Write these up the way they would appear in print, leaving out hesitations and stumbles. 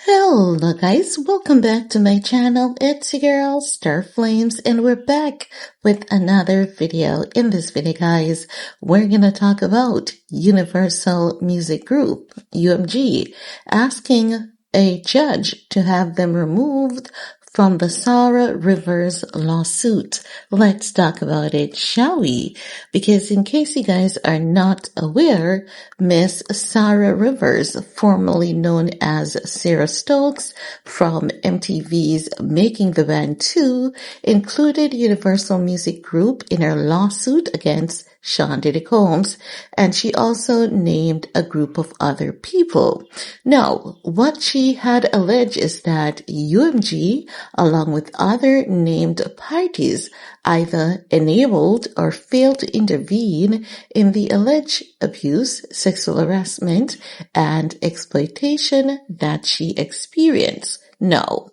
Hello guys, welcome back to my channel. It's your girl Star Flames and we're back with another video. In this video guys, we're gonna talk about Universal Music Group, UMG, asking a judge to have them removed from the Sararivers lawsuit. Let's talk about it, shall we? Because in case you guys are not aware, Miss Sararivers, formerly known as Sarah Stokes from MTV's Making the Band 2, included Universal Music Group in her lawsuit against Sean Diddy Combs, and she also named a group of other people. Now, what she had alleged is that UMG, along with other named parties, either enabled or failed to intervene in the alleged abuse, sexual harassment, and exploitation that she experienced. Now,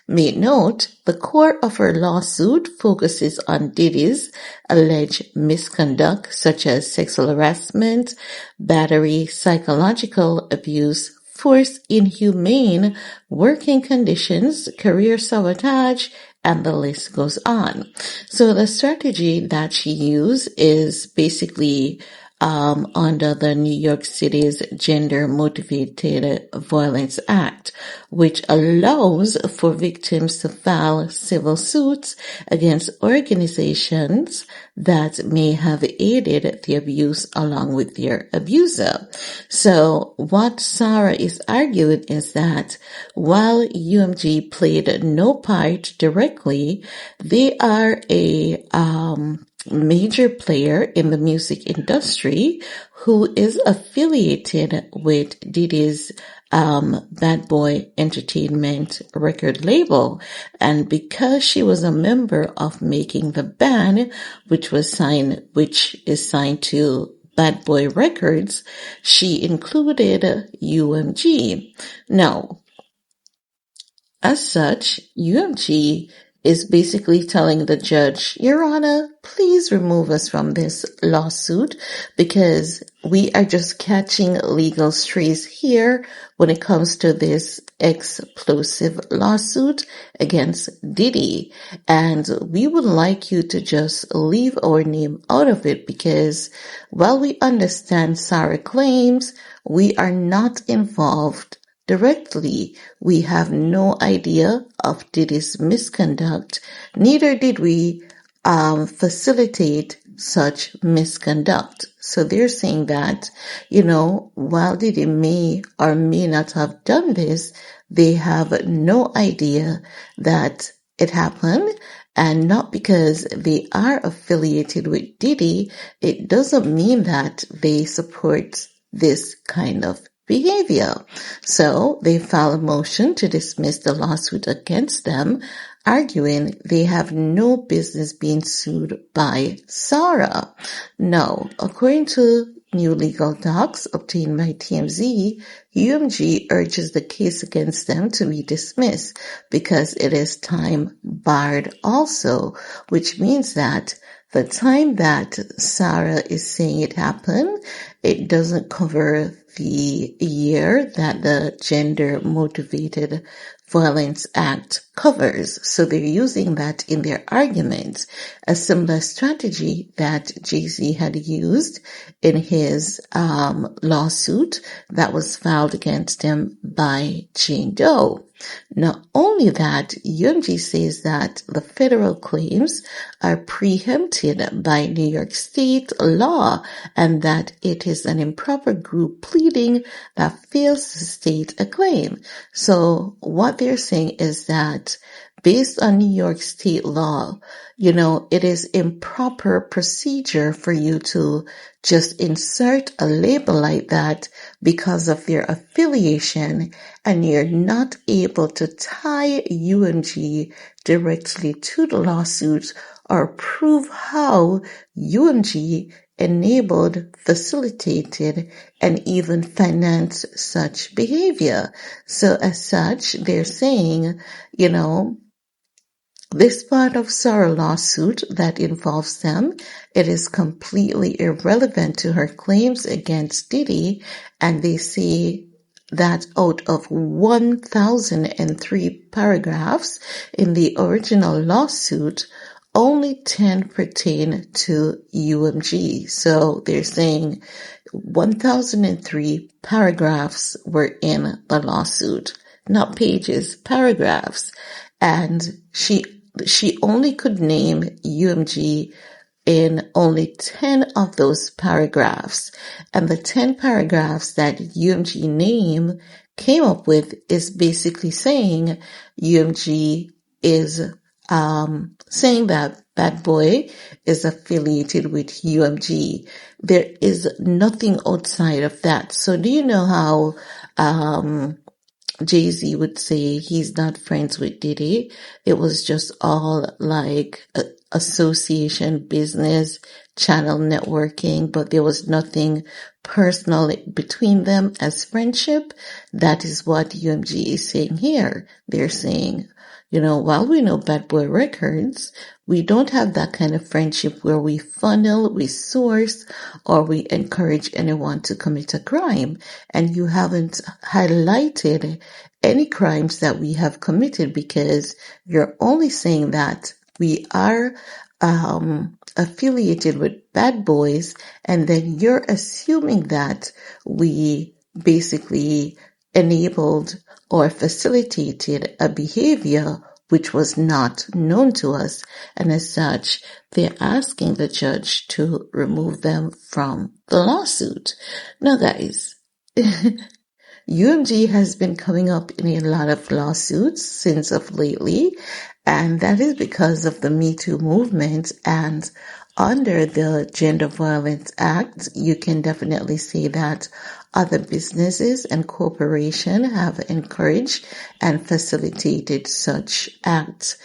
make note, the core of her lawsuit focuses on Diddy's alleged misconduct such as sexual harassment, battery, psychological abuse, forced inhumane working conditions, career sabotage, and the list goes on. So the strategy that she used is basically under the New York City's Gender Motivated Violence Act, which allows for victims to file civil suits against organizations that may have aided the abuse along with their abuser. So what Sara is arguing is that while UMG played no part directly, they are a major player in the music industry who is affiliated with Diddy's Bad Boy Entertainment record label. And because she was a member of Making the Band, which is signed to Bad Boy Records, she included UMG. Now, as such, UMG is basically telling the judge, Your Honor, please remove us from this lawsuit because we are just catching legal strays here when it comes to this explosive lawsuit against Diddy. And we would like you to just leave our name out of it because while we understand Sara claims, we are not involved directly. We have no idea of Diddy's misconduct. Neither did we facilitate such misconduct. So they're saying that, while Diddy may or may not have done this, they have no idea that it happened. And not because they are affiliated with Diddy, it doesn't mean that they support this kind of behavior. So they filed a motion to dismiss the lawsuit against them, arguing they have no business being sued by Sara. Now, according to new legal docs obtained by TMZ, UMG urges the case against them to be dismissed because it is time barred also, which means that the time that Sara is saying it happened, it doesn't cover the year that the Gender Motivated Violence Act covers. So they're using that in their argument, a similar strategy that Jay-Z had used in his lawsuit that was filed against him by Jane Doe. Not only that, UMG says that the federal claims are preempted by New York state law and that it is an improper group pleading that fails to state a claim. So what they're saying is that based on New York state law, it is improper procedure for you to just insert a label like that because of their affiliation, and you're not able to tie UMG directly to the lawsuit or prove how UMG enabled, facilitated, and even financed such behavior. So as such, they're saying, This part of Sara lawsuit that involves them, it is completely irrelevant to her claims against Diddy, and they say that out of 1,003 paragraphs in the original lawsuit, only 10 pertain to UMG. So they're saying 1,003 paragraphs were in the lawsuit, not pages, paragraphs. And she only could name UMG in only 10 of those paragraphs. And the 10 paragraphs that UMG name came up with is basically saying UMG is saying that Bad Boy is affiliated with UMG. There is nothing outside of that. So do you know how Jay-Z would say he's not friends with Diddy? It was just all like association, business, channel networking, but there was nothing personal between them as friendship. That is what UMG is saying here. They're saying, while we know Bad Boy Records, we don't have that kind of friendship where we funnel, we source, or we encourage anyone to commit a crime. And you haven't highlighted any crimes that we have committed because you're only saying that we are affiliated with bad boys, and then you're assuming that we basically enabled or facilitated a behavior which was not known to us, and as such, they're asking the judge to remove them from the lawsuit. Now, guys, UMG has been coming up in a lot of lawsuits since of lately, and that is because of the Me Too movement. And under the Gender Violence Act, you can definitely say that other businesses and corporations have encouraged and facilitated such acts,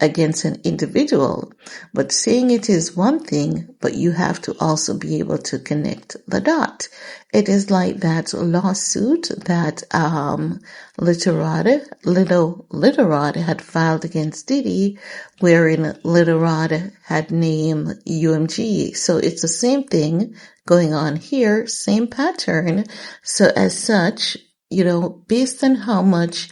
against an individual. But saying it is one thing, but you have to also be able to connect the dot. It is like that lawsuit that Little Rod had filed against Diddy, wherein Little Rod had named UMG. So it's the same thing going on here, same pattern. So as such, based on how much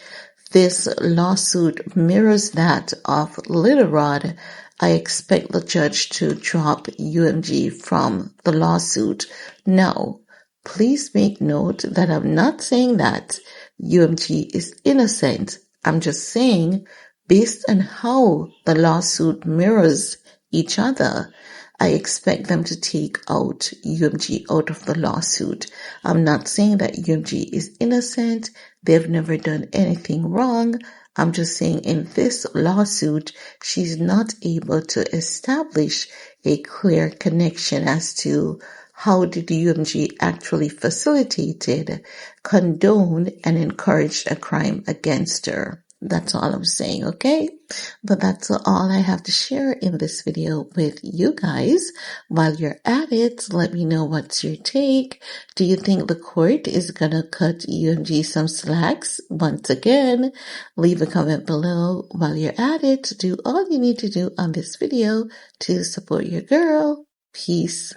this lawsuit mirrors that of Little Rod, I expect the judge to drop UMG from the lawsuit. Now, please make note that I'm not saying that UMG is innocent. I'm just saying, based on how the lawsuit mirrors each other, I expect them to take out UMG out of the lawsuit. I'm not saying that UMG is innocent. They've never done anything wrong. I'm just saying in this lawsuit, she's not able to establish a clear connection as to how did UMG actually facilitated, condoned, and encouraged a crime against her. That's all I'm saying, okay? But that's all I have to share in this video with you guys. While you're at it, let me know what's your take. Do you think the court is gonna cut UMG some slacks? Once again, leave a comment below. While you're at it, do all you need to do on this video to support your girl. Peace.